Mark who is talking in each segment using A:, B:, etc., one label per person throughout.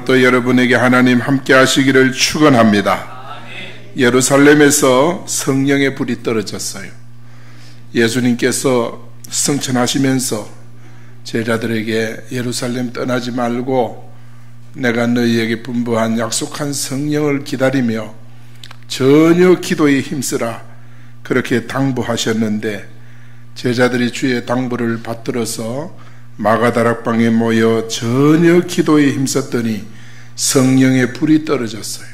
A: 오늘도 여러분에게 하나님 함께 하시기를 축원합니다. 예루살렘에서 성령의 불이 떨어졌어요. 예수님께서 승천하시면서 제자들에게 예루살렘 떠나지 말고 내가 너희에게 분부한 약속한 성령을 기다리며 전혀 기도에 힘쓰라 그렇게 당부하셨는데, 제자들이 주의 당부를 받들어서 마가다락방에 모여 전혀 기도에 힘썼더니 성령의 불이 떨어졌어요.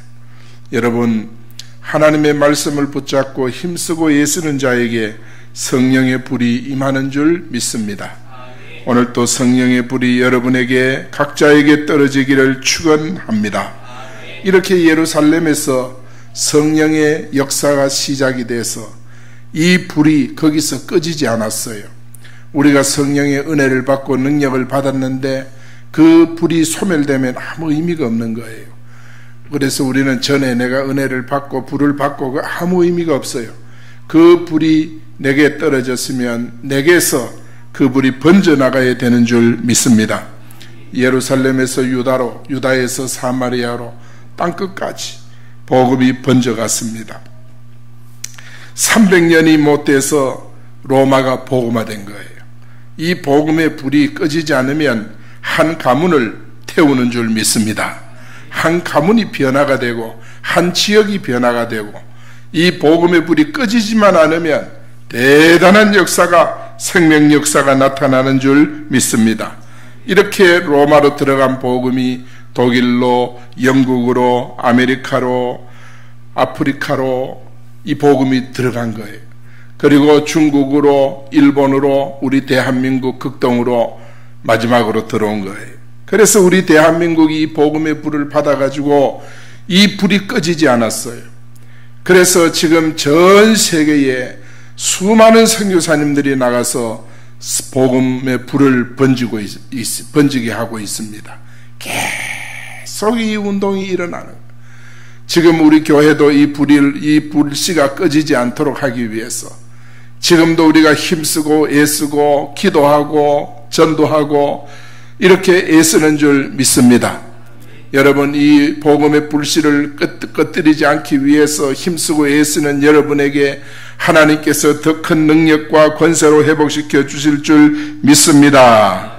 A: 여러분, 하나님의 말씀을 붙잡고 힘쓰고 애쓰는 자에게 성령의 불이 임하는 줄 믿습니다. 오늘 또 성령의 불이 여러분에게 각자에게 떨어지기를 축원합니다. 이렇게 예루살렘에서 성령의 역사가 시작이 돼서 이 불이 거기서 꺼지지 않았어요. 우리가 성령의 은혜를 받고 능력을 받았는데 그 불이 소멸되면 아무 의미가 없는 거예요. 그래서 우리는 전에 내가 은혜를 받고 불을 받고 아무 의미가 없어요. 그 불이 내게 떨어졌으면 내게서 그 불이 번져나가야 되는 줄 믿습니다. 예루살렘에서 유다로, 유다에서 사마리아로 땅끝까지 복음이 번져갔습니다. 300년이 못 돼서 로마가 복음화된 거예요. 이 복음의 불이 꺼지지 않으면 한 가문을 태우는 줄 믿습니다. 한 가문이 변화가 되고 한 지역이 변화가 되고, 이 복음의 불이 꺼지지만 않으면 대단한 역사가, 생명 역사가 나타나는 줄 믿습니다. 이렇게 로마로 들어간 복음이 독일로, 영국으로, 아메리카로, 아프리카로 이 복음이 들어간 거예요. 그리고 중국으로, 일본으로, 우리 대한민국 극동으로 마지막으로 들어온 거예요. 그래서 우리 대한민국이 이 복음의 불을 받아가지고 이 불이 꺼지지 않았어요. 그래서 지금 전 세계에 수많은 선교사님들이 나가서 복음의 불을 번지게 하고 있습니다. 계속 이 운동이 일어나는 거예요. 지금 우리 교회도 이 불씨가 꺼지지 않도록 하기 위해서 지금도 우리가 힘쓰고 애쓰고 기도하고 전도하고 이렇게 애쓰는 줄 믿습니다. 여러분, 이 복음의 불씨를 꺼뜨리지 않기 위해서 힘쓰고 애쓰는 여러분에게 하나님께서 더 큰 능력과 권세로 회복시켜 주실 줄 믿습니다.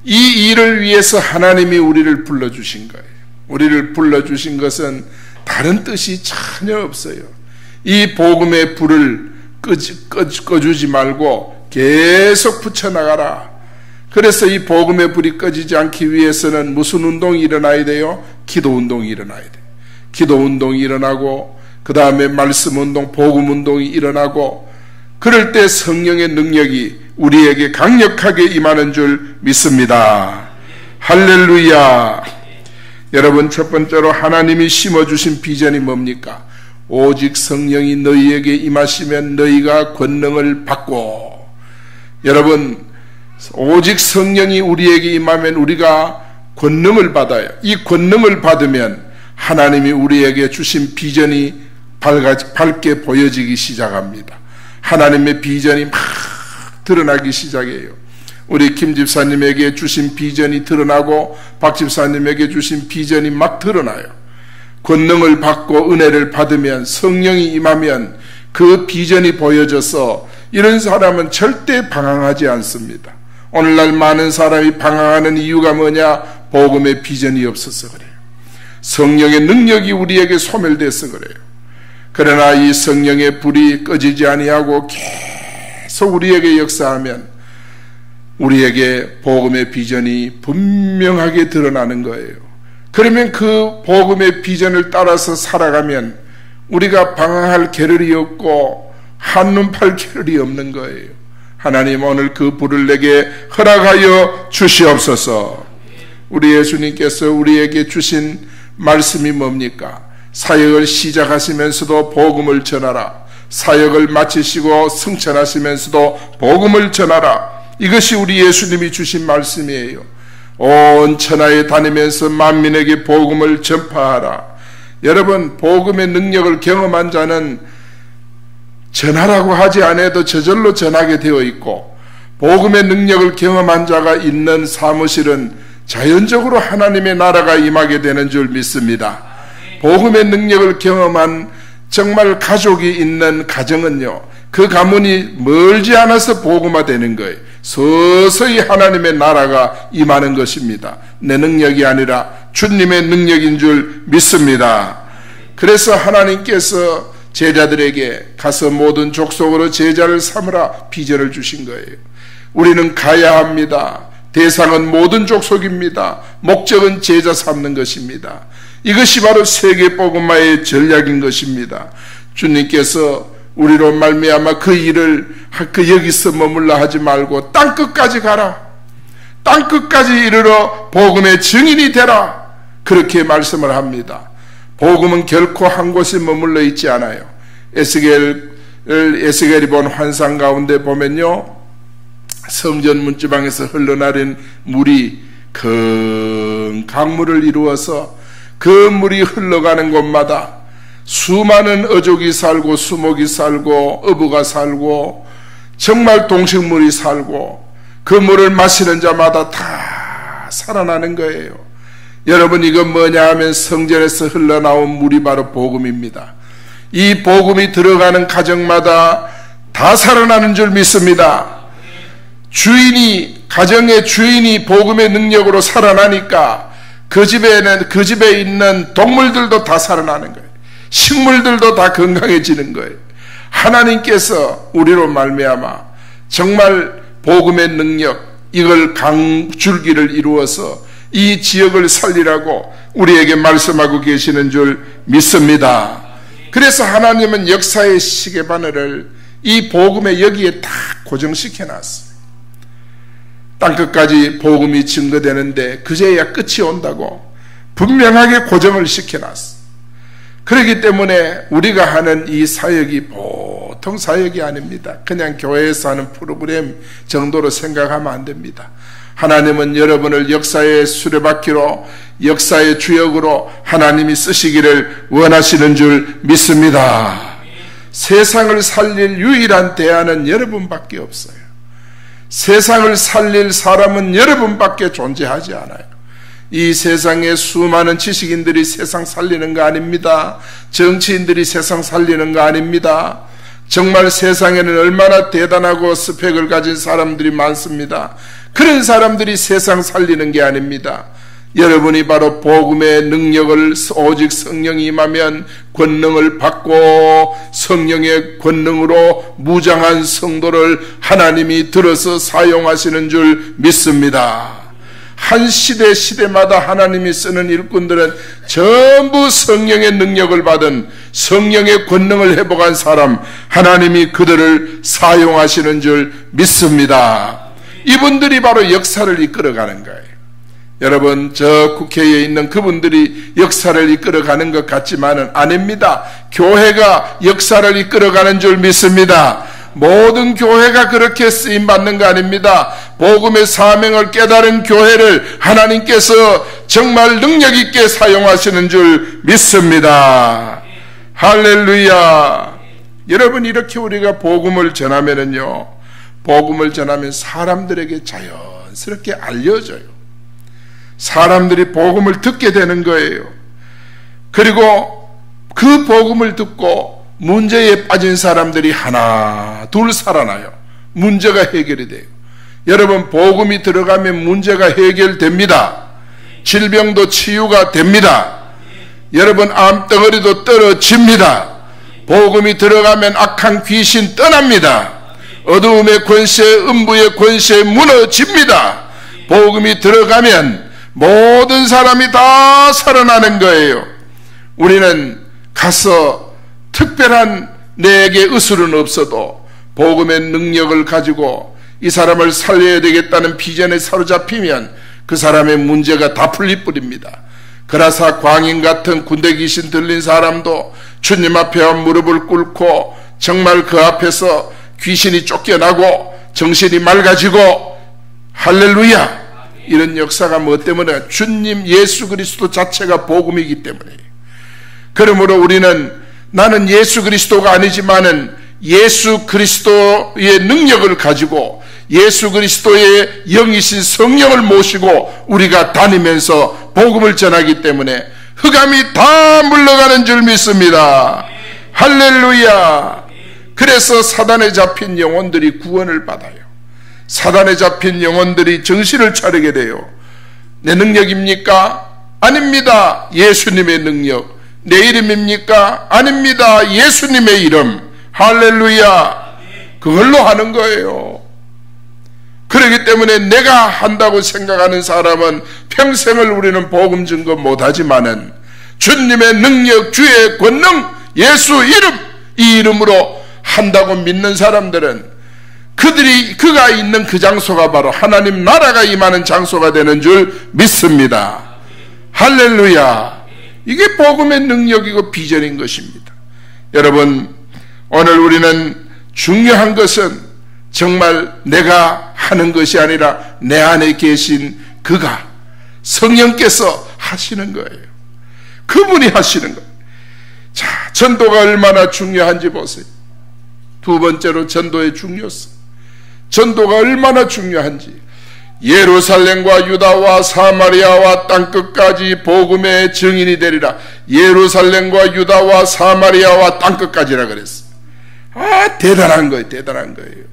A: 이 일을 위해서 하나님이 우리를 불러주신 거예요. 우리를 불러주신 것은 다른 뜻이 전혀 없어요. 이 복음의 불을 꺼주지 말고 계속 붙여나가라. 그래서 이 복음의 불이 꺼지지 않기 위해서는 무슨 운동이 일어나야 돼요? 기도 운동이 일어나야 돼요. 기도 운동이 일어나고, 그 다음에 말씀 운동, 복음 운동이 일어나고, 그럴 때 성령의 능력이 우리에게 강력하게 임하는 줄 믿습니다. 할렐루야. 여러분, 첫 번째로 하나님이 심어주신 비전이 뭡니까? 오직 성령이 너희에게 임하시면 너희가 권능을 받고. 여러분, 오직 성령이 우리에게 임하면 우리가 권능을 받아요. 이 권능을 받으면 하나님이 우리에게 주신 비전이 밝게 보여지기 시작합니다. 하나님의 비전이 막 드러나기 시작해요. 우리 김 집사님에게 주신 비전이 드러나고 박 집사님에게 주신 비전이 막 드러나요. 권능을 받고 은혜를 받으면, 성령이 임하면 그 비전이 보여져서 이런 사람은 절대 방황하지 않습니다. 오늘날 많은 사람이 방황하는 이유가 뭐냐? 복음의 비전이 없어서 그래요. 성령의 능력이 우리에게 소멸돼서 그래요. 그러나 이 성령의 불이 꺼지지 아니하고 계속 우리에게 역사하면 우리에게 복음의 비전이 분명하게 드러나는 거예요. 그러면 그 복음의 비전을 따라서 살아가면 우리가 방황할 겨를이 없고 한눈 팔 겨를이 없는 거예요. 하나님, 오늘 그 불을 내게 허락하여 주시옵소서. 우리 예수님께서 우리에게 주신 말씀이 뭡니까? 사역을 시작하시면서도 복음을 전하라. 사역을 마치시고 승천하시면서도 복음을 전하라. 이것이 우리 예수님이 주신 말씀이에요. 온 천하에 다니면서 만민에게 복음을 전파하라. 여러분, 복음의 능력을 경험한 자는 전하라고 하지 않아도 저절로 전하게 되어 있고, 복음의 능력을 경험한 자가 있는 사무실은 자연적으로 하나님의 나라가 임하게 되는 줄 믿습니다. 복음의 능력을 경험한 정말 가족이 있는 가정은요, 그 가문이 멀지 않아서 복음화되는 거예요. 서서히 하나님의 나라가 임하는 것입니다. 내 능력이 아니라 주님의 능력인 줄 믿습니다. 그래서 하나님께서 제자들에게 가서 모든 족속으로 제자를 삼으라 비전을 주신 거예요. 우리는 가야 합니다. 대상은 모든 족속입니다. 목적은 제자 삼는 것입니다. 이것이 바로 세계 복음화의 전략인 것입니다. 주님께서 우리로 말미암아 그 일을 여기서 머물러 하지 말고 땅끝까지 가라. 땅끝까지 이르러 복음의 증인이 되라. 그렇게 말씀을 합니다. 복음은 결코 한 곳에 머물러 있지 않아요. 에스겔이 본 환상 가운데 보면요, 성전 문지방에서 흘러나린 물이 큰 강물을 이루어서 그 물이 흘러가는 곳마다 수많은 어족이 살고 수목이 살고 어부가 살고 정말 동식물이 살고 그 물을 마시는 자마다 다 살아나는 거예요. 여러분, 이건 뭐냐 하면 성전에서 흘러나온 물이 바로 복음입니다. 이 복음이 들어가는 가정마다 다 살아나는 줄 믿습니다. 가정의 주인이 복음의 능력으로 살아나니까 그 집에 있는 동물들도 다 살아나는 거예요. 식물들도 다 건강해지는 거예요. 하나님께서 우리로 말미암아 정말 복음의 능력, 이걸 강줄기를 이루어서 이 지역을 살리라고 우리에게 말씀하고 계시는 줄 믿습니다. 그래서 하나님은 역사의 시계바늘을 이 복음의 여기에 딱 고정시켜 놨어요. 땅끝까지 복음이 증거되는데 그제야 끝이 온다고 분명하게 고정을 시켜놨어. 그렇기 때문에 우리가 하는 이 사역이 보통 사역이 아닙니다. 그냥 교회에서 하는 프로그램 정도로 생각하면 안 됩니다. 하나님은 여러분을 역사의 수레바퀴로, 역사의 주역으로 하나님이 쓰시기를 원하시는 줄 믿습니다. 세상을 살릴 유일한 대안은 여러분밖에 없어요. 세상을 살릴 사람은 여러분밖에 존재하지 않아요. 이 세상에 수많은 지식인들이 세상 살리는 거 아닙니다. 정치인들이 세상 살리는 거 아닙니다. 정말 세상에는 얼마나 대단하고 스펙을 가진 사람들이 많습니다. 그런 사람들이 세상 살리는 게 아닙니다. 여러분이 바로 복음의 능력을, 오직 성령이 임하면 권능을 받고 성령의 권능으로 무장한 성도를 하나님이 들어서 사용하시는 줄 믿습니다. 한 시대마다 하나님이 쓰는 일꾼들은 전부 성령의 능력을 받은, 성령의 권능을 회복한 사람, 하나님이 그들을 사용하시는 줄 믿습니다. 이분들이 바로 역사를 이끌어가는 거예요. 여러분, 저 국회에 있는 그분들이 역사를 이끌어가는 것 같지만은 아닙니다. 교회가 역사를 이끌어가는 줄 믿습니다. 모든 교회가 그렇게 쓰임받는 거 아닙니다. 복음의 사명을 깨달은 교회를 하나님께서 정말 능력 있게 사용하시는 줄 믿습니다. 할렐루야. 여러분, 이렇게 우리가 복음을 전하면은요, 복음을 전하면 사람들에게 자연스럽게 알려져요. 사람들이 복음을 듣게 되는 거예요. 그리고 그 복음을 듣고 문제에 빠진 사람들이 하나 둘 살아나요. 문제가 해결이 돼요. 여러분, 복음이 들어가면 문제가 해결됩니다. 질병도 치유가 됩니다. 여러분, 암덩어리도 떨어집니다. 복음이 들어가면 악한 귀신 떠납니다. 어두움의 권세, 음부의 권세 무너집니다. 복음이 들어가면 모든 사람이 다 살아나는 거예요. 우리는 가서 특별한 내게 의술은 없어도 복음의 능력을 가지고 이 사람을 살려야 되겠다는 비전에 사로잡히면 그 사람의 문제가 다 풀릴 뿐입니다. 그라사 광인 같은 군대 귀신 들린 사람도 주님 앞에 무릎을 꿇고 정말 그 앞에서 귀신이 쫓겨나고 정신이 맑아지고, 할렐루야, 이런 역사가 뭐 때문에? 주님 예수 그리스도 자체가 복음이기 때문에. 그러므로 우리는 나는 예수 그리스도가 아니지만은 예수 그리스도의 능력을 가지고 예수 그리스도의 영이신 성령을 모시고 우리가 다니면서 복음을 전하기 때문에 흑암이 다 물러가는 줄 믿습니다. 할렐루야. 그래서 사단에 잡힌 영혼들이 구원을 받아요. 사단에 잡힌 영혼들이 정신을 차리게 돼요. 내 능력입니까? 아닙니다. 예수님의 능력. 내 이름입니까? 아닙니다. 예수님의 이름. 할렐루야. 그걸로 하는 거예요. 그렇기 때문에 내가 한다고 생각하는 사람은 평생을 우리는 복음 증거 못하지만은 주님의 능력, 주의 권능, 예수 이름, 이 이름으로 한다고 믿는 사람들은 그가 있는 그 장소가 바로 하나님 나라가 임하는 장소가 되는 줄 믿습니다. 할렐루야. 이게 복음의 능력이고 비전인 것입니다. 여러분, 오늘 우리는 중요한 것은 정말 내가 하는 것이 아니라 내 안에 계신 그가, 성령께서 하시는 거예요. 그분이 하시는 거예요. 자, 전도가 얼마나 중요한지 보세요. 두 번째로 전도의 중요성. 전도가 얼마나 중요한지. 예루살렘과 유다와 사마리아와 땅끝까지 복음의 증인이 되리라. 예루살렘과 유다와 사마리아와 땅끝까지라 그랬어요. 대단한 거예요. 대단한 거예요.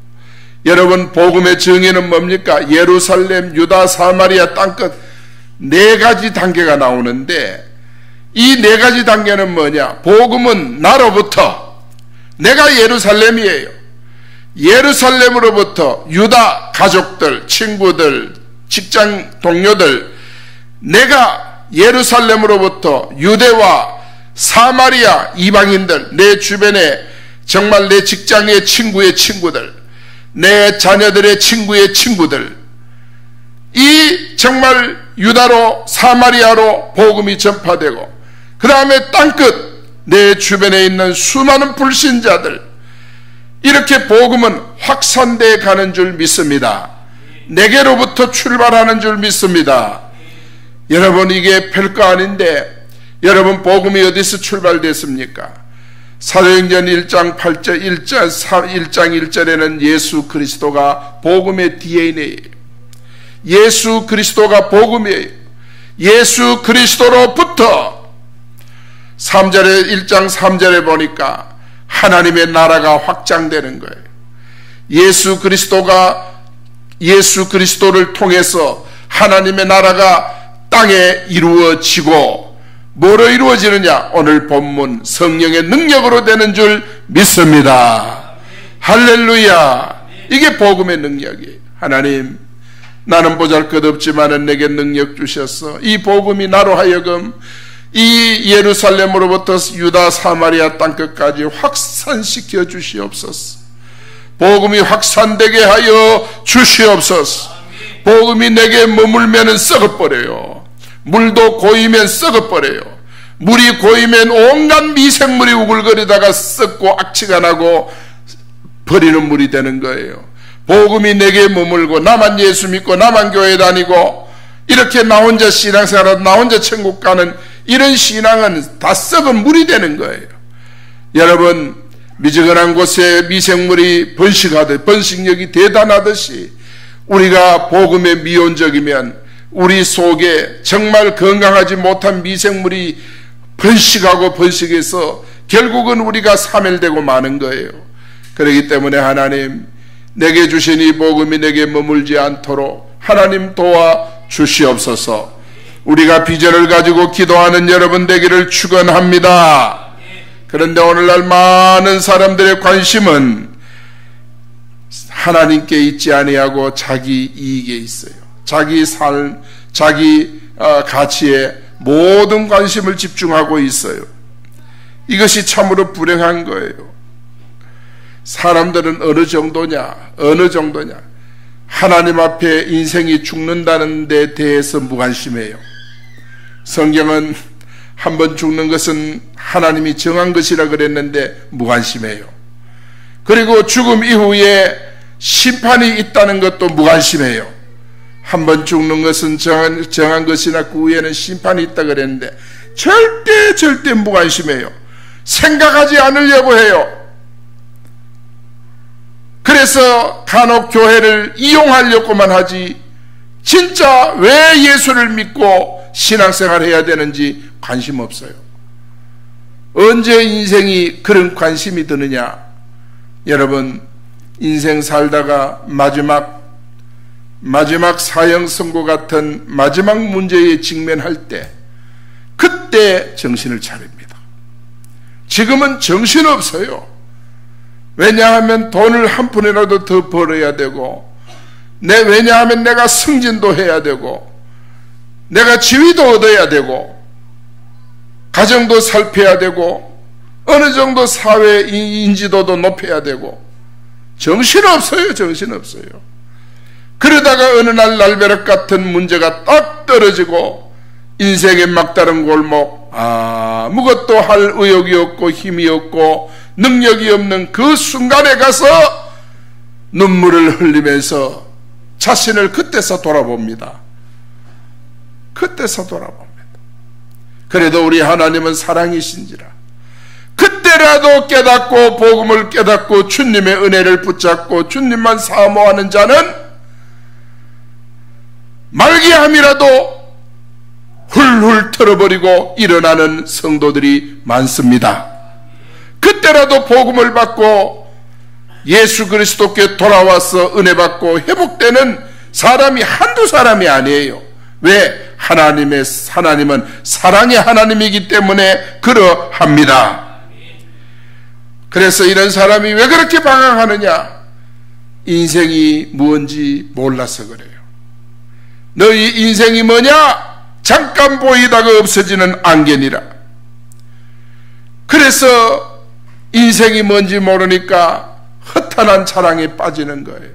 A: 여러분, 복음의 증인은 뭡니까? 예루살렘, 유다, 사마리아, 땅끝 네 가지 단계가 나오는데 이 네 가지 단계는 뭐냐? 복음은 나로부터, 내가 예루살렘이에요. 예루살렘으로부터 유다 가족들, 친구들, 직장 동료들, 내가 예루살렘으로부터 유대와 사마리아 이방인들, 내 주변에 정말 내 직장의 친구의 친구들, 내 자녀들의 친구의 친구들, 이 정말 유다로 사마리아로 복음이 전파되고 그 다음에 땅끝 내 주변에 있는 수많은 불신자들, 이렇게 복음은 확산되어 가는 줄 믿습니다. 내게로부터 출발하는 줄 믿습니다. 여러분, 이게 별거 아닌데 여러분, 복음이 어디서 출발됐습니까? 사도행전 1장 8절 1장 1절에는 예수 그리스도가 복음의 DNA예요. 예수 그리스도가 복음이에요. 예수 그리스도로부터 3절에 1장 3절에 보니까 하나님의 나라가 확장되는 거예요. 예수 그리스도를 통해서 하나님의 나라가 땅에 이루어지고, 뭐로 이루어지느냐? 오늘 본문 성령의 능력으로 되는 줄 믿습니다. 할렐루야. 이게 복음의 능력이에요. 하나님, 나는 보잘것없지만 내게 능력 주셨어. 이 복음이 나로 하여금 이 예루살렘으로부터 유다 사마리아 땅끝까지 확산시켜 주시옵소서. 복음이 확산되게 하여 주시옵소서. 복음이 내게 머물면 썩어버려요. 물도 고이면 썩어버려요. 물이 고이면 온갖 미생물이 우글거리다가 썩고 악취가 나고 버리는 물이 되는 거예요. 복음이 내게 머물고 나만 예수 믿고 나만 교회 다니고 이렇게 나 혼자 신앙생활하고 나 혼자 천국 가는 이런 신앙은 다 썩은 물이 되는 거예요. 여러분, 미지근한 곳에 미생물이 번식하듯 번식력이 대단하듯이 우리가 복음에 미온적이면 우리 속에 정말 건강하지 못한 미생물이 번식하고 번식해서 결국은 우리가 사멸되고 마는 거예요. 그렇기 때문에 하나님, 내게 주신 이 복음이 내게 머물지 않도록 하나님 도와 주시옵소서. 우리가 비전을 가지고 기도하는 여러분 되기를 축원합니다. 그런데 오늘날 많은 사람들의 관심은 하나님께 있지 아니하고 자기 이익에 있어요. 자기 삶, 자기 가치에 모든 관심을 집중하고 있어요. 이것이 참으로 불행한 거예요. 사람들은 어느 정도냐? 하나님 앞에 인생이 죽는다는 데 대해서 무관심해요. 성경은 한번 죽는 것은 하나님이 정한 것이라 그랬는데 무관심해요. 그리고 죽음 이후에 심판이 있다는 것도 무관심해요. 한번 죽는 것은 정한 것이나 그 후에는 심판이 있다 그랬는데 절대 무관심해요. 생각하지 않으려고 해요. 그래서 간혹 교회를 이용하려고만 하지 진짜 왜 예수를 믿고 신앙생활 해야 되는지 관심 없어요. 언제 인생이 그런 관심이 드느냐? 여러분, 인생 살다가 마지막 사형 선고 같은 마지막 문제에 직면할 때, 그때 정신을 차립니다. 지금은 정신없어요. 왜냐하면 돈을 한 푼이라도 더 벌어야 되고, 왜냐하면 내가 승진도 해야 되고, 내가 지위도 얻어야 되고, 가정도 살펴야 되고, 어느 정도 사회 인지도도 높여야 되고, 정신없어요. 정신없어요. 그러다가 어느 날 날벼락 같은 문제가 딱 떨어지고 인생의 막다른 골목, 아무것도 할 의욕이 없고 힘이 없고 능력이 없는 그 순간에 가서 눈물을 흘리면서 자신을 그때서 돌아봅니다. 그때서 돌아봅니다. 그래도 우리 하나님은 사랑이신지라 그때라도 깨닫고 복음을 깨닫고 주님의 은혜를 붙잡고 주님만 사모하는 자는 말기함이라도 훌훌 털어버리고 일어나는 성도들이 많습니다. 그때라도 복음을 받고 예수 그리스도께 돌아와서 은혜 받고 회복되는 사람이 한두 사람이 아니에요. 왜? 하나님은 사랑의 하나님이기 때문에 그러합니다. 그래서 이런 사람이 왜 그렇게 방황하느냐? 인생이 뭔지 몰라서 그래요. 너희 인생이 뭐냐? 잠깐 보이다가 없어지는 안개니라. 그래서 인생이 뭔지 모르니까 허탄한 자랑에 빠지는 거예요.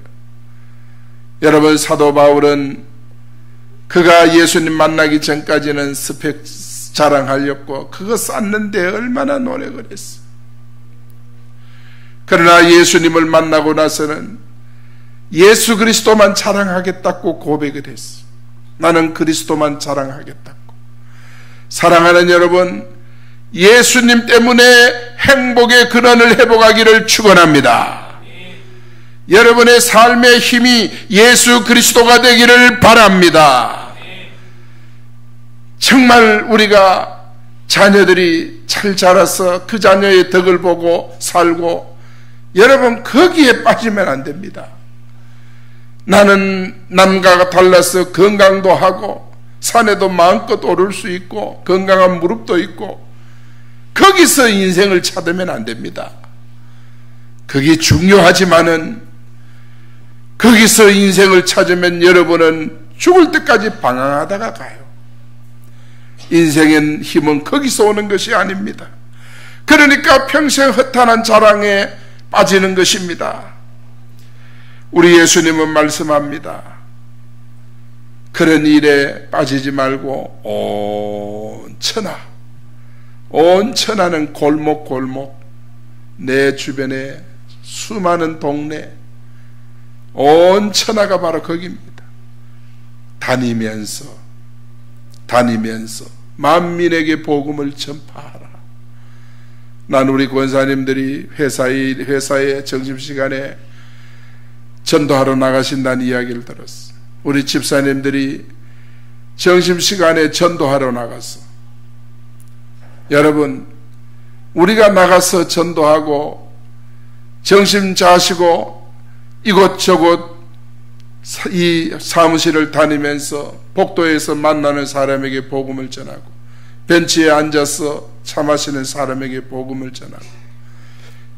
A: 여러분, 사도 바울은 그가 예수님 만나기 전까지는 스펙 자랑하려고 그거 쌓는데 얼마나 노력을 했어. 그러나 예수님을 만나고 나서는 예수 그리스도만 자랑하겠다고 고백을 했어. 나는 그리스도만 자랑하겠다고. 사랑하는 여러분, 예수님 때문에 행복의 근원을 회복하기를 축원합니다. 여러분의 삶의 힘이 예수 그리스도가 되기를 바랍니다. 정말 우리가 자녀들이 잘 자라서 그 자녀의 덕을 보고 살고, 여러분 거기에 빠지면 안 됩니다. 나는 남과 달라서 건강도 하고 산에도 마음껏 오를 수 있고 건강한 무릎도 있고, 거기서 인생을 찾으면 안 됩니다. 그게 중요하지만은 거기서 인생을 찾으면 여러분은 죽을 때까지 방황하다가 가요. 인생의 힘은 거기서 오는 것이 아닙니다. 그러니까 평생 허탄한 자랑에 빠지는 것입니다. 우리 예수님은 말씀합니다. 그런 일에 빠지지 말고 온 천하는 골목 내 주변에 수많은 동네, 온 천하가 바로 거기입니다. 다니면서 만민에게 복음을 전파하라. 난 우리 권사님들이 회사에 점심시간에 전도하러 나가신다는 이야기를 들었어. 우리 집사님들이 점심시간에 전도하러 나갔어. 여러분, 우리가 나가서 전도하고 점심 자시고 이곳저곳 이 사무실을 다니면서 복도에서 만나는 사람에게 복음을 전하고 벤치에 앉아서 차 마시는 사람에게 복음을 전하고,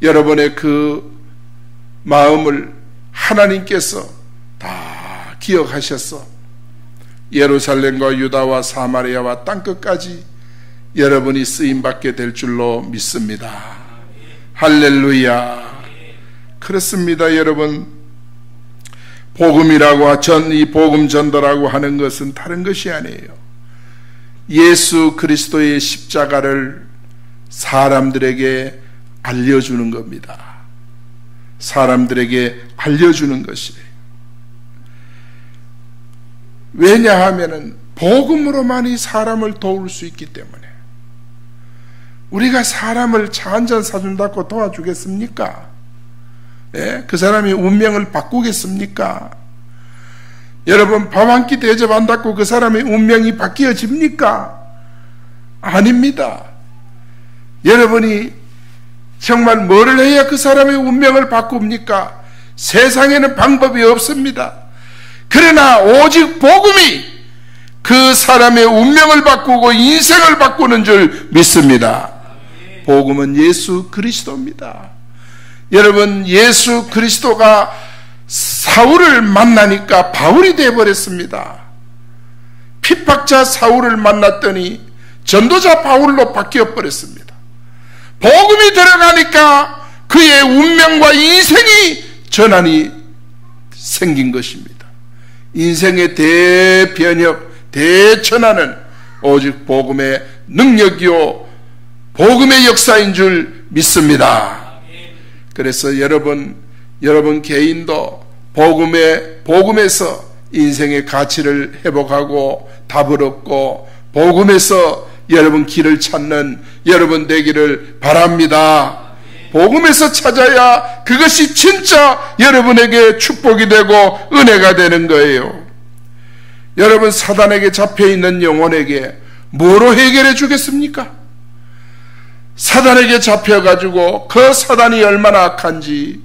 A: 여러분의 그 마음을 하나님께서 다 기억하셔서 예루살렘과 유다와 사마리아와 땅끝까지 여러분이 쓰임받게 될 줄로 믿습니다. 할렐루야. 그렇습니다. 여러분, 복음이라고 이 복음 전도라고 하는 것은 다른 것이 아니에요. 예수 그리스도의 십자가를 사람들에게 알려주는 겁니다. 사람들에게 알려주는 것이에요. 왜냐하면 복음으로만이 사람을 도울 수 있기 때문에. 우리가 사람을 차 한잔 사준다고 도와주겠습니까? 그 사람이 운명을 바꾸겠습니까? 여러분, 밥 한 끼 대접한다고 그 사람의 운명이 바뀌어집니까? 아닙니다. 여러분이 정말 뭐를 해야 그 사람의 운명을 바꿉니까? 세상에는 방법이 없습니다. 그러나 오직 복음이 그 사람의 운명을 바꾸고 인생을 바꾸는 줄 믿습니다. 복음은 예수 그리스도입니다. 여러분, 예수 그리스도가 사울을 만나니까 바울이 되어버렸습니다. 핍박자 사울을 만났더니 전도자 바울로 바뀌어버렸습니다. 복음이 들어가니까 그의 운명과 인생이 전환이 생긴 것입니다. 인생의 대변혁, 대전환은 오직 복음의 능력이요 복음의 역사인 줄 믿습니다. 그래서 여러분 개인도 복음에서 인생의 가치를 회복하고 답을 얻고 복음에서 여러분 길을 찾는 여러분 되기를 바랍니다. 복음에서 찾아야 그것이 진짜 여러분에게 축복이 되고 은혜가 되는 거예요. 여러분, 사단에게 잡혀있는 영혼에게 뭐로 해결해 주겠습니까? 사단에게 잡혀가지고 그 사단이 얼마나 악한지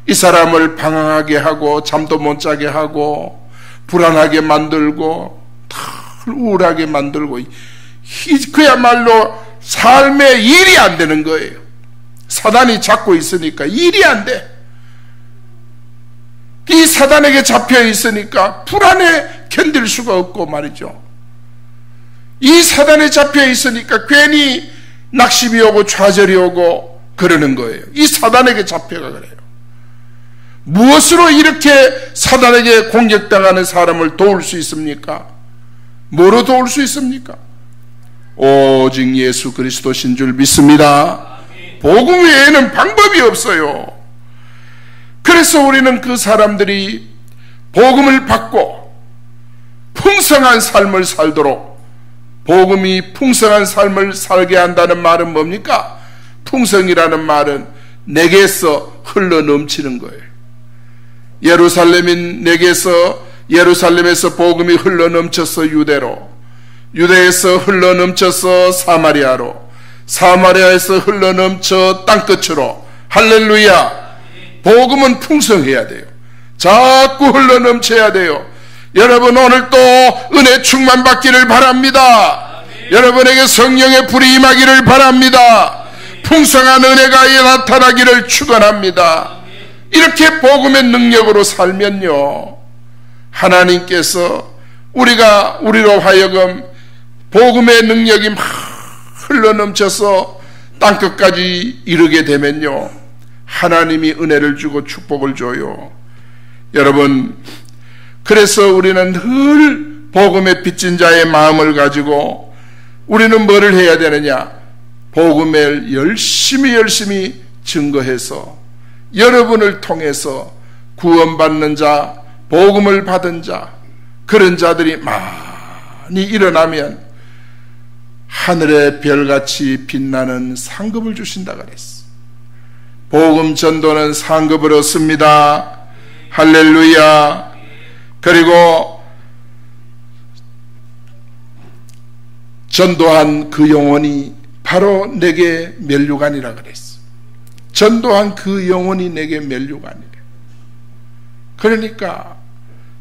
A: 이 사람을 방황하게 하고 잠도 못 자게 하고 불안하게 만들고 우울하게 만들고 그야말로 삶에 일이 안 되는 거예요. 사단이 잡고 있으니까 일이 안 돼. 이 사단에게 잡혀 있으니까 불안해 견딜 수가 없고 말이죠. 이 사단에 잡혀 있으니까 괜히 낙심이 오고 좌절이 오고 그러는 거예요. 이 사단에게 잡혀가 그래요. 무엇으로 이렇게 사단에게 공격당하는 사람을 도울 수 있습니까? 뭐로 도울 수 있습니까? 오직 예수 그리스도신 줄 믿습니다. 복음 외에는 방법이 없어요. 그래서 우리는 그 사람들이 복음을 받고 풍성한 삶을 살도록, 복음이 풍성한 삶을 살게 한다는 말은 뭡니까? 풍성이라는 말은 내게서 흘러 넘치는 거예요. 예루살렘에서 복음이 흘러 넘쳐서 유대로, 유대에서 흘러 넘쳐서 사마리아로, 사마리아에서 흘러 넘쳐 땅끝으로. 할렐루야. 복음은 풍성해야 돼요. 자꾸 흘러 넘쳐야 돼요. 여러분, 오늘도 은혜 충만 받기를 바랍니다. 여러분에게 성령의 불이 임하기를 바랍니다. 풍성한 은혜가 나타나기를 축원합니다. 이렇게 복음의 능력으로 살면요, 하나님께서 우리로 하여금 복음의 능력이 막 흘러넘쳐서 땅끝까지 이르게 되면요, 하나님이 은혜를 주고 축복을 줘요. 여러분, 그래서 우리는 늘 복음의 빚진 자의 마음을 가지고 우리는 뭐를 해야 되느냐? 복음을 열심히 증거해서 여러분을 통해서 구원받는 자, 복음을 받은 자, 그런 자들이 많이 일어나면 하늘의 별같이 빛나는 상급을 주신다 그랬어. 복음 전도는 상급을 얻습니다. 할렐루야. 그리고 전도한 그 영혼이 바로 내게 면류관이라 그랬어. 전도한 그 영혼이 내게 면류관이래. 그러니까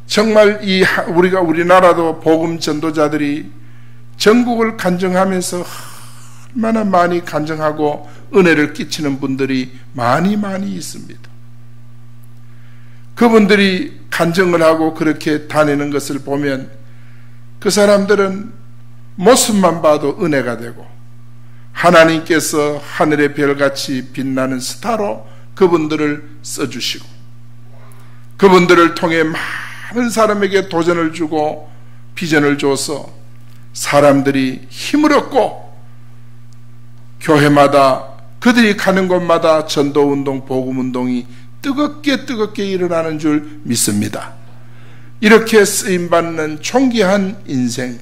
A: 정말 우리나라도 복음 전도자들이 전국을 간증하면서 얼마나 많이 간증하고 은혜를 끼치는 분들이 많이 있습니다. 그분들이 간증을 하고 그렇게 다니는 것을 보면 그 사람들은 모습만 봐도 은혜가 되고 하나님께서 하늘의 별같이 빛나는 스타로 그분들을 써주시고 그분들을 통해 많은 사람에게 도전을 주고 비전을 줘서 사람들이 힘을 얻고 교회마다 그들이 가는 곳마다 전도운동, 복음운동이 뜨겁게 일어나는 줄 믿습니다. 이렇게 쓰임받는 존귀한 인생,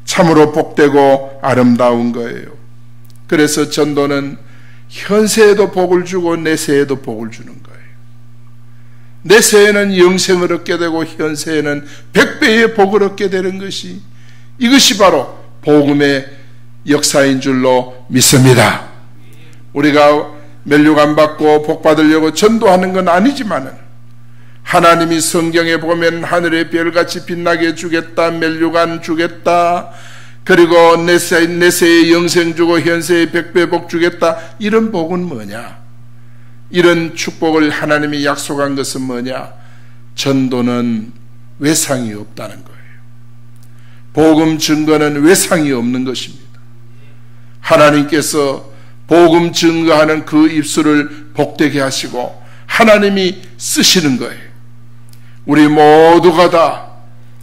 A: 참으로 복되고 아름다운 거예요. 그래서 전도는 현세에도 복을 주고 내세에도 복을 주는 거예요. 내세에는 영생을 얻게 되고 현세에는 100배의 복을 얻게 되는 것이, 이것이 바로 복음의 역사인 줄로 믿습니다. 우리가 면류관 안 받고 복 받으려고 전도하는 건 아니지만은, 하나님이 성경에 보면 하늘의 별같이 빛나게 주겠다, 면류관 주겠다, 그리고 내세에 영생 주고 현세에 100배 복 주겠다, 이런 복은 뭐냐? 이런 축복을 하나님이 약속한 것은 뭐냐? 전도는 외상이 없다는 거예요. 복음 증거는 외상이 없는 것입니다. 하나님께서 복음 증거하는 그 입술을 복되게 하시고 하나님이 쓰시는 거예요. 우리 모두가 다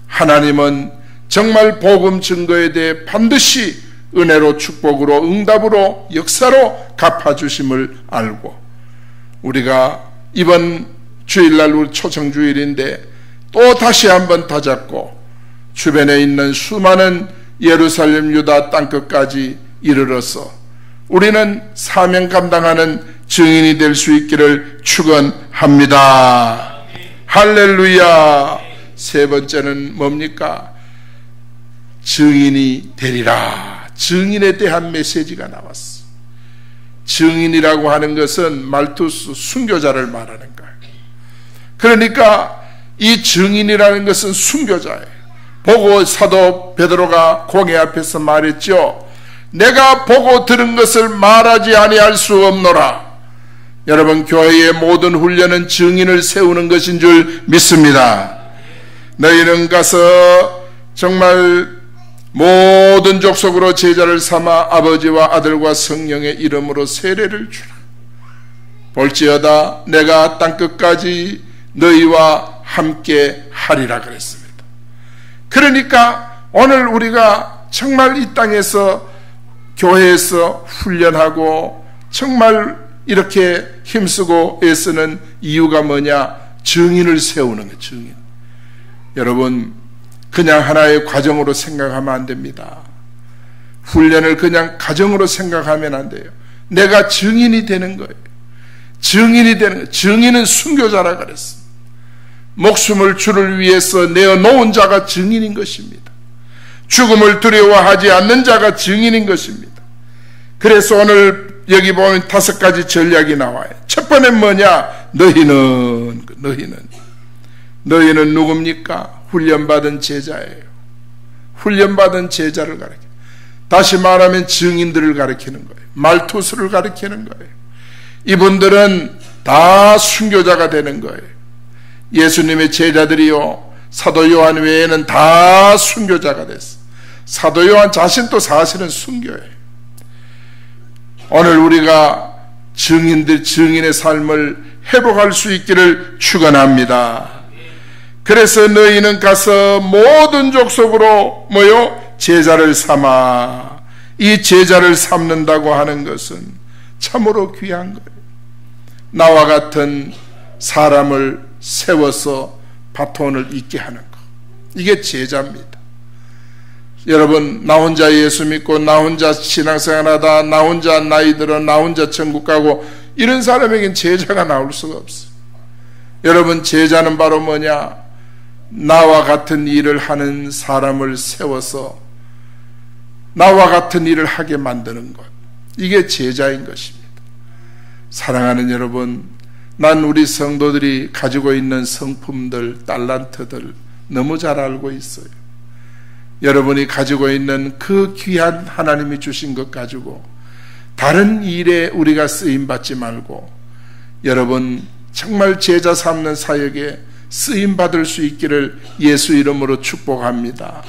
A: 하나님은 정말 복음 증거에 대해 반드시 은혜로, 축복으로, 응답으로, 역사로 갚아주심을 알고, 우리가 이번 주일날 우리 초청주일인데 또 다시 한번 다잡고 주변에 있는 수많은 예루살렘 유다 땅끝까지 이르러서 우리는 사명 감당하는 증인이 될 수 있기를 축원합니다. 할렐루야. 세 번째는 뭡니까? 증인이 되리라. 증인에 대한 메시지가 나왔어. 증인이라고 하는 것은 말투스, 순교자를 말하는 거예요. 그러니까 이 증인이라는 것은 순교자예요. 보고 사도 베드로가 공회 앞에서 말했죠. 내가 보고 들은 것을 말하지 아니할 수 없노라. 여러분, 교회의 모든 훈련은 증인을 세우는 것인 줄 믿습니다. 너희는 가서 정말 모든 족속으로 제자를 삼아 아버지와 아들과 성령의 이름으로 세례를 주라. 볼지어다 내가 땅끝까지 너희와 함께 하리라 그랬습니다. 그러니까 오늘 우리가 정말 이 땅에서 교회에서 훈련하고 정말 이렇게 힘쓰고 애쓰는 이유가 뭐냐? 증인을 세우는 거예요. 증인. 여러분, 그냥 하나의 과정으로 생각하면 안 됩니다. 훈련을 그냥 가정으로 생각하면 안 돼요. 내가 증인이 되는 거예요. 증인이 되는 거예요. 증인은 순교자라 그랬어. 목숨을 주를 위해서 내어놓은 자가 증인인 것입니다. 죽음을 두려워하지 않는 자가 증인인 것입니다. 그래서 오늘 여기 보면 5가지 전략이 나와요. 첫 번째는 뭐냐? 너희는 누굽니까? 훈련받은 제자예요. 훈련받은 제자를 가르쳐. 다시 말하면 증인들을 가르치는 거예요. 말투수를 가르치는 거예요. 이분들은 다 순교자가 되는 거예요. 예수님의 제자들이요, 사도 요한 외에는 다 순교자가 됐어. 사도 요한 자신도 사실은 순교예요. 오늘 우리가 증인의 삶을 회복할 수 있기를 축원합니다. 그래서 너희는 가서 모든 족속으로 제자를 삼아. 이 제자를 삼는다고 하는 것은 참으로 귀한 거예요. 나와 같은 사람을 세워서 바톤을 잇게 하는 것, 이게 제자입니다. 여러분, 나 혼자 예수 믿고 나 혼자 신앙생활하다, 나 혼자 나이 들어 나 혼자 천국 가고 이런 사람에겐 제자가 나올 수가 없어요. 여러분, 제자는 바로 뭐냐? 나와 같은 일을 하는 사람을 세워서 나와 같은 일을 하게 만드는 것, 이게 제자인 것입니다. 사랑하는 여러분, 난 우리 성도들이 가지고 있는 성품들, 달란트들 너무 잘 알고 있어요. 여러분이 가지고 있는 그 귀한 하나님이 주신 것 가지고 다른 일에 우리가 쓰임받지 말고, 여러분 정말 제자 삼는 사역에 쓰임받을 수 있기를 예수 이름으로 축복합니다.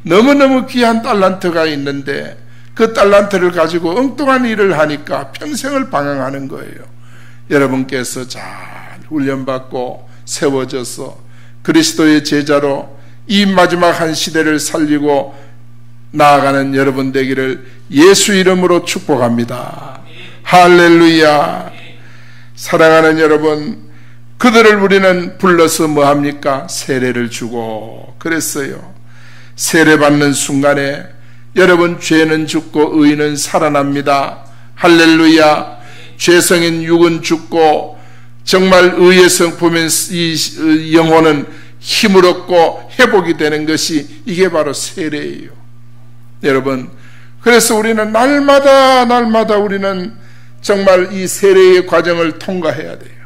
A: 너무너무 귀한 달란트가 있는데 그 달란트를 가지고 엉뚱한 일을 하니까 평생을 방황하는 거예요. 여러분께서 잘 훈련받고 세워져서 그리스도의 제자로 이 마지막 한 시대를 살리고 나아가는 여러분 되기를 예수 이름으로 축복합니다. 할렐루야. 사랑하는 여러분, 그들을 우리는 불러서 뭐합니까? 세례를 주고 그랬어요. 세례받는 순간에 여러분, 죄는 죽고 의는 살아납니다. 할렐루야. 죄성인 육은 죽고 정말 의의 성품인 이 영혼은 힘을 얻고 회복이 되는 것이 이게 바로 세례예요. 여러분, 그래서 우리는 날마다 우리는 정말 이 세례의 과정을 통과해야 돼요.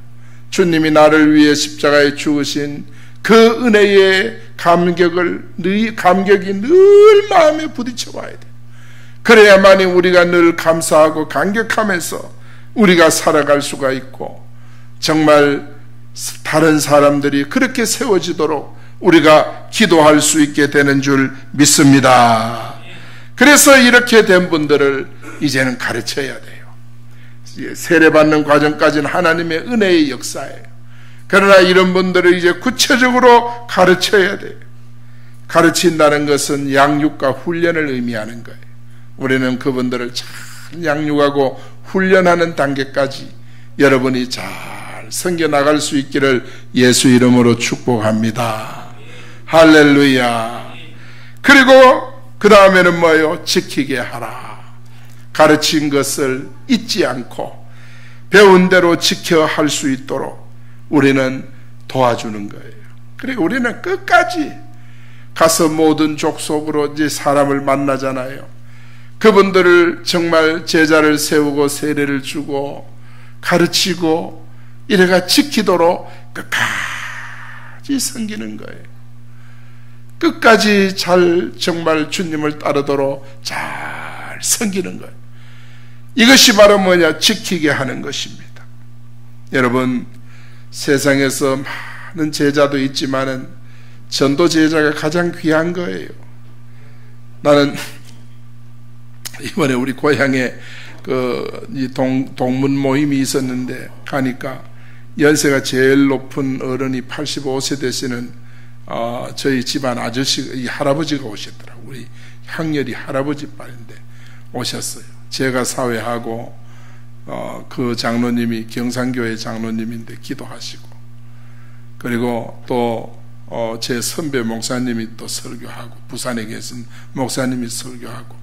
A: 주님이 나를 위해 십자가에 죽으신 그 은혜의 감격이 늘 마음에 부딪혀 봐야 돼요. 그래야만이 우리가 늘 감사하고 감격하면서 우리가 살아갈 수가 있고, 정말 다른 사람들이 그렇게 세워지도록 우리가 기도할 수 있게 되는 줄 믿습니다. 그래서 이렇게 된 분들을 이제는 가르쳐야 돼요. 세례받는 과정까지는 하나님의 은혜의 역사예요. 그러나 이런 분들을 이제 구체적으로 가르쳐야 돼요. 가르친다는 것은 양육과 훈련을 의미하는 거예요. 우리는 그분들을 잘 양육하고 훈련하는 단계까지 여러분이 잘 섬겨나갈 수 있기를 예수 이름으로 축복합니다. 할렐루야. 그리고 그 다음에는 뭐예요? 지키게 하라. 가르친 것을 잊지 않고 배운 대로 지켜 할 수 있도록 우리는 도와주는 거예요. 그리고 우리는 끝까지 가서 모든 족속으로 이제 사람을 만나잖아요. 그분들을 정말 제자를 세우고 세례를 주고 가르치고 이래가 지키도록 끝까지 섬기는 거예요. 끝까지 잘 정말 주님을 따르도록 잘 섬기는 거예요. 이것이 바로 뭐냐? 지키게 하는 것입니다. 여러분, 세상에서 많은 제자도 있지만은 전도 제자가 가장 귀한 거예요. 나는 이번에 우리 고향에 이 동문 모임이 있었는데 가니까 연세가 제일 높은 어른이 85세 되시는 저희 집안 아저씨, 할아버지가 오셨더라고요. 우리 향렬이 할아버지 빨인데 오셨어요. 제가 사회하고 그 장로님이 경산교회 장로님인데 기도하시고, 그리고 또 제 선배 목사님이 또 설교하고, 부산에 계신 목사님이 설교하고,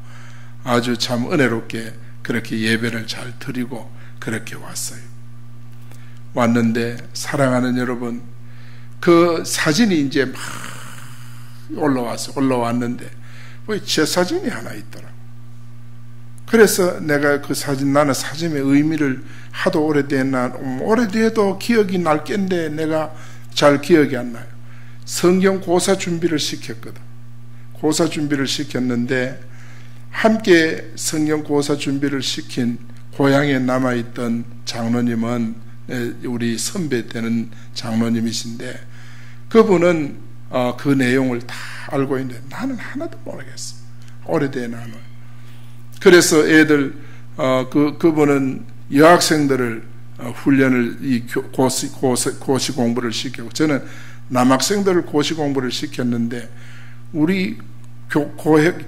A: 아주 참 은혜롭게 그렇게 예배를 잘 드리고 그렇게 왔어요. 왔는데 사랑하는 여러분, 그 사진이 이제 막 올라왔는데 제 사진이 하나 있더라. 그래서 내가 그 사진, 나는 사진의 의미를 하도 오래돼도 기억이 날 겐데 내가 잘 기억이 안 나요. 성경 고사 준비를 시켰거든. 고사 준비를 시켰는데 함께 성경 고사 준비를 시킨 고향에 남아있던 장로님은 우리 선배 되는 장로님이신데, 그분은 그 내용을 다 알고 있는데 나는 하나도 모르겠어. 오래된 나는. 그래서 애들 그분은 여학생들을 훈련을 이 고시 공부를 시키고, 저는 남학생들을 고시 공부를 시켰는데, 우리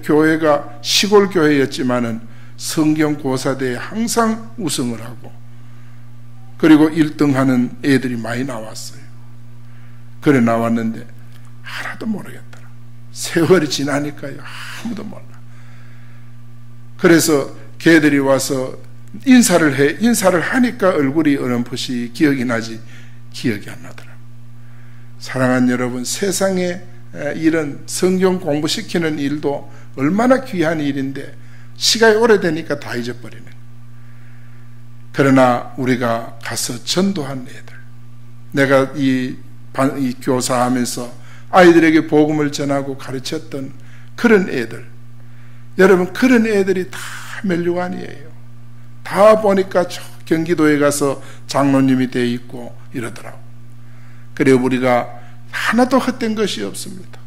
A: 교회가 시골 교회였지만은 성경 고사대에 항상 우승을 하고, 그리고 1등하는 애들이 많이 나왔어요. 그래 나왔는데 하나도 모르겠더라. 세월이 지나니까요, 아무도 몰라. 그래서 걔들이 와서 인사를 하니까 얼굴이 어렴풋이 기억이 나지 기억이 안 나더라. 사랑하는 여러분, 세상에 이런 성경 공부시키는 일도 얼마나 귀한 일인데 시간이 오래되니까 다 잊어버리는. 그러나 우리가 가서 전도한 애들, 내가 이 교사하면서 아이들에게 복음을 전하고 가르쳤던 그런 애들, 여러분, 그런 애들이 다 멜류관이에요. 다 보니까 경기도에 가서 장로님이 되어 있고 이러더라고. 그리고 우리가 하나도 헛된 것이 없습니다.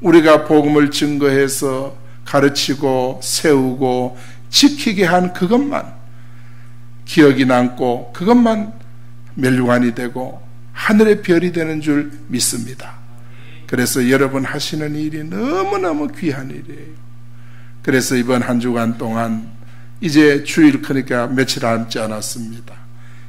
A: 우리가 복음을 증거해서 가르치고 세우고 지키게 한 그것만 기억이 남고, 그것만 멸류관이 되고 하늘의 별이 되는 줄 믿습니다. 그래서 여러분 하시는 일이 너무너무 귀한 일이에요. 그래서 이번 한 주간 동안, 이제 주일 크니까 며칠 남지 않았습니다.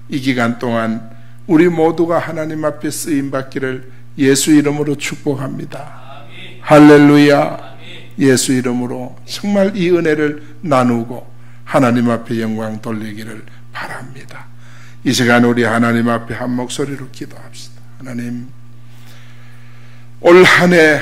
A: 이 기간 동안 우리 모두가 하나님 앞에 쓰임받기를 예수 이름으로 축복합니다. 아멘. 할렐루야. 아멘. 예수 이름으로 정말 이 은혜를 나누고 하나님 앞에 영광 돌리기를 바랍니다. 이 시간 우리 하나님 앞에 한 목소리로 기도합시다. 하나님, 올 한 해